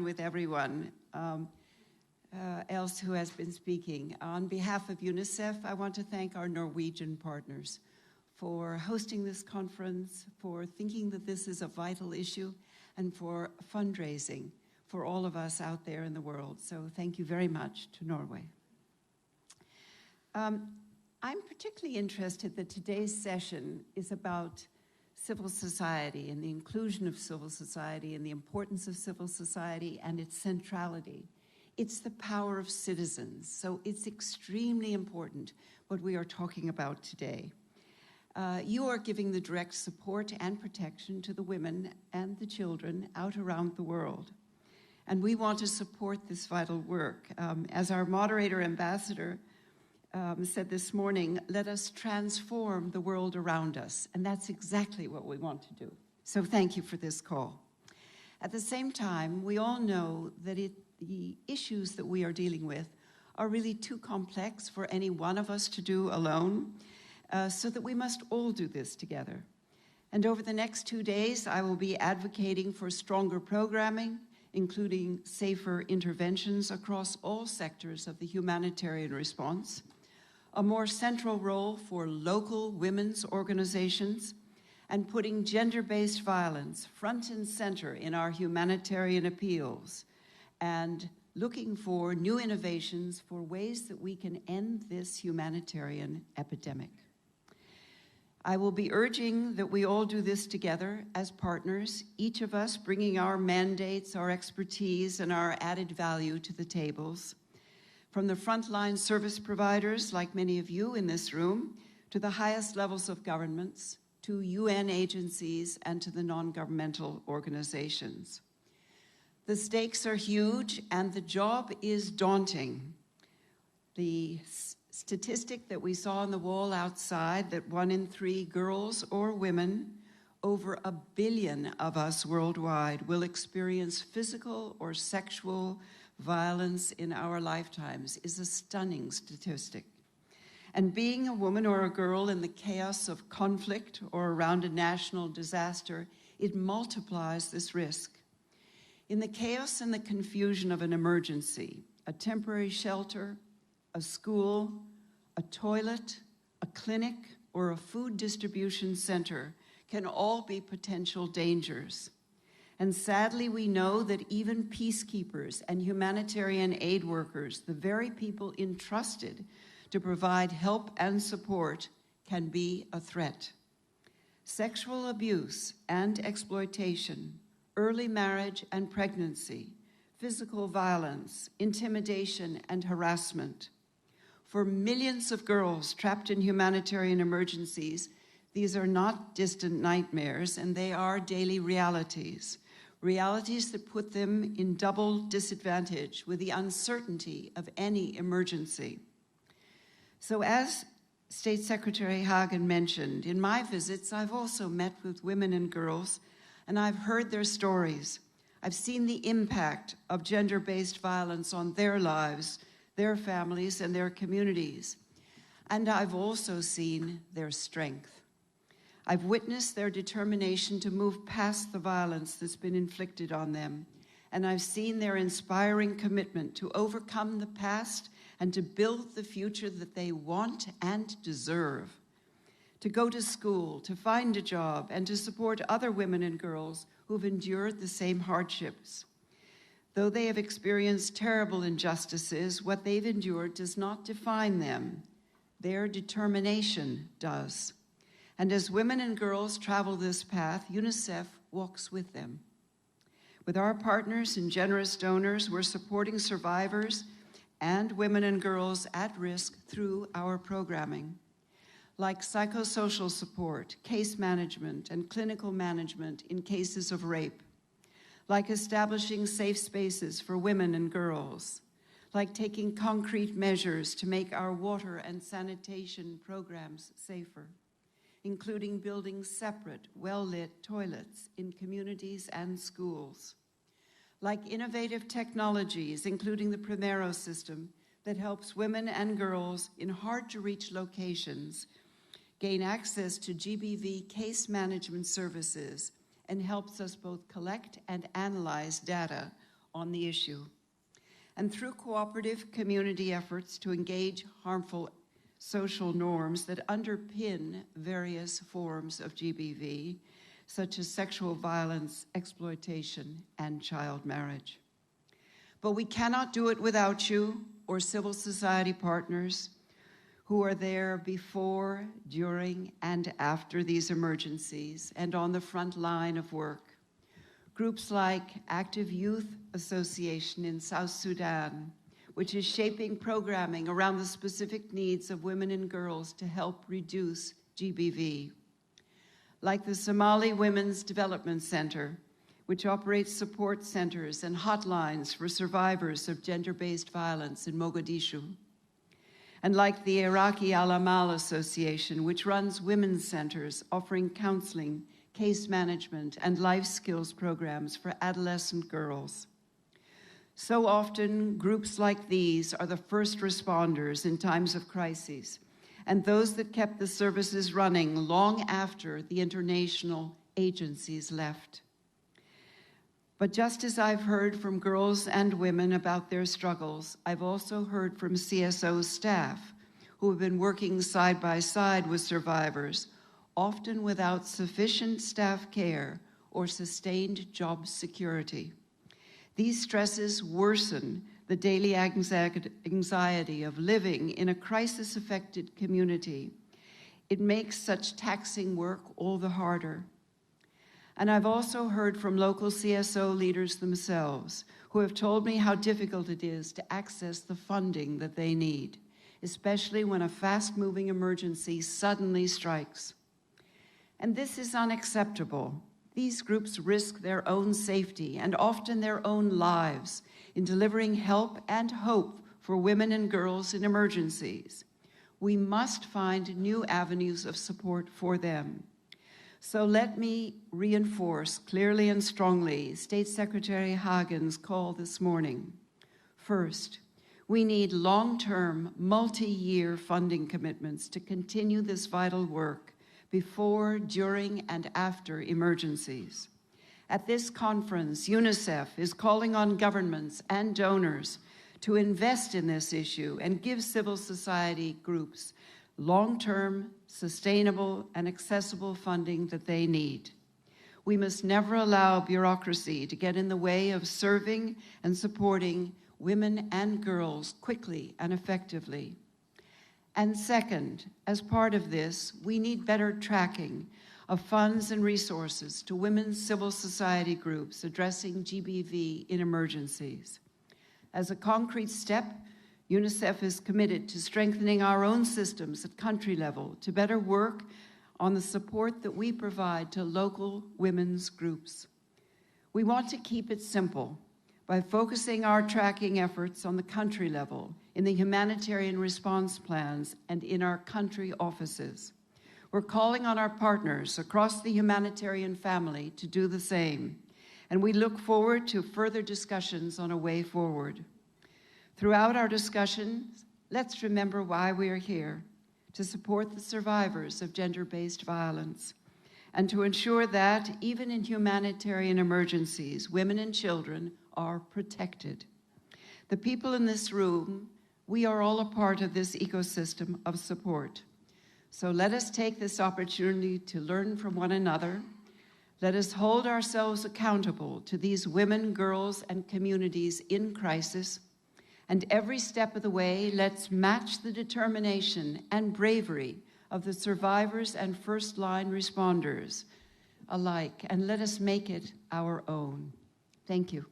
with everyone else who has been speaking. On behalf of UNICEF, I want to thank our Norwegian partners for hosting this conference, for thinking that this is a vital issue, and for fundraising for all of us out there in the world. So thank you very much to Norway. I'm particularly interested that today's session is about civil society and the inclusion of civil society and the importance of civil society and its centrality. It's the power of citizens, so it's extremely important what we are talking about today. You are giving the direct support and protection to the women and the children out around the world. And we want to support this vital work. As our moderator ambassador said this morning, let us transform the world around us. And that's exactly what we want to do. So thank you for this call. At the same time, we all know that the issues that we are dealing with are really too complex for any one of us to do alone, so that we must all do this together. And over the next 2 days, I will be advocating for stronger programming, including safer interventions across all sectors of the humanitarian response, a more central role for local women's organizations, and putting gender-based violence front and center in our humanitarian appeals, and looking for new innovations for ways that we can end this humanitarian epidemic. I will be urging that we all do this together as partners, each of us bringing our mandates, our expertise, and our added value to the tables. From the frontline service providers, like many of you in this room, to the highest levels of governments, to UN agencies, and to the non-governmental organizations. The stakes are huge, and the job is daunting. The statistic that we saw on the wall outside, that 1 in 3 girls or women, over 1 billion of us worldwide, will experience physical or sexual violence in our lifetimes, is a stunning statistic. And being a woman or a girl in the chaos of conflict or around a national disaster, it multiplies this risk. In the chaos and the confusion of an emergency, a temporary shelter, a school, a toilet, a clinic, or a food distribution center can all be potential dangers. And sadly, we know that even peacekeepers and humanitarian aid workers, the very people entrusted to provide help and support, can be a threat. Sexual abuse and exploitation, early marriage and pregnancy, physical violence, intimidation, and harassment. For millions of girls trapped in humanitarian emergencies, these are not distant nightmares, and they are daily realities. Realities that put them in double disadvantage with the uncertainty of any emergency. So as State Secretary Hagen mentioned, in my visits, I've also met with women and girls, and I've heard their stories. I've seen the impact of gender-based violence on their lives, their families, and their communities. And I've also seen their strength. I've witnessed their determination to move past the violence that's been inflicted on them. And I've seen their inspiring commitment to overcome the past and to build the future that they want and deserve. To go to school, to find a job, and to support other women and girls who've endured the same hardships. Though they have experienced terrible injustices, what they've endured does not define them. Their determination does. And as women and girls travel this path, UNICEF walks with them. With our partners and generous donors, we're supporting survivors and women and girls at risk through our programming, like psychosocial support, case management, and clinical management in cases of rape, like establishing safe spaces for women and girls, like taking concrete measures to make our water and sanitation programs safer, including building separate, well-lit toilets in communities and schools, like innovative technologies, including the Primero system that helps women and girls in hard-to-reach locations gain access to GBV case management services and helps us both collect and analyze data on the issue. And through cooperative community efforts to engage harmful social norms that underpin various forms of GBV, such as sexual violence, exploitation, and child marriage. But we cannot do it without you or civil society partners who are there before, during, and after these emergencies and on the front line of work. Groups like Active Youth Association in South Sudan, which is shaping programming around the specific needs of women and girls to help reduce GBV. Like the Somali Women's Development Center, which operates support centers and hotlines for survivors of gender-based violence in Mogadishu. And like the Iraqi Al-Amal Association, which runs women's centers offering counseling, case management, and life skills programs for adolescent girls. So often, groups like these are the first responders in times of crises, and those that kept the services running long after the international agencies left. But just as I've heard from girls and women about their struggles, I've also heard from CSO staff who have been working side by side with survivors, often without sufficient staff care or sustained job security. These stresses worsen the daily anxiety of living in a crisis-affected community. It makes such taxing work all the harder. And I've also heard from local CSO leaders themselves who have told me how difficult it is to access the funding that they need, especially when a fast-moving emergency suddenly strikes. And this is unacceptable. These groups risk their own safety and often their own lives in delivering help and hope for women and girls in emergencies. We must find new avenues of support for them. So let me reinforce clearly and strongly State Secretary Hagen's call this morning. First, we need long-term, multi-year funding commitments to continue this vital work before, during, and after emergencies. At this conference, UNICEF is calling on governments and donors to invest in this issue and give civil society groups long-term, sustainable, and accessible funding that they need. We must never allow bureaucracy to get in the way of serving and supporting women and girls quickly and effectively. And second, as part of this, we need better tracking of funds and resources to women's civil society groups addressing GBV in emergencies. As a concrete step, UNICEF is committed to strengthening our own systems at country level to better work on the support that we provide to local women's groups. We want to keep it simple by focusing our tracking efforts on the country level, in the humanitarian response plans, and in our country offices. We're calling on our partners across the humanitarian family to do the same, and we look forward to further discussions on a way forward. Throughout our discussions, let's remember why we are here, to support the survivors of gender-based violence, and to ensure that, even in humanitarian emergencies, women and children are protected. The people in this room, we are all a part of this ecosystem of support. So let us take this opportunity to learn from one another. Let us hold ourselves accountable to these women, girls, and communities in crisis. And every step of the way, let's match the determination and bravery of the survivors and first-line responders alike, and let us make it our own. Thank you.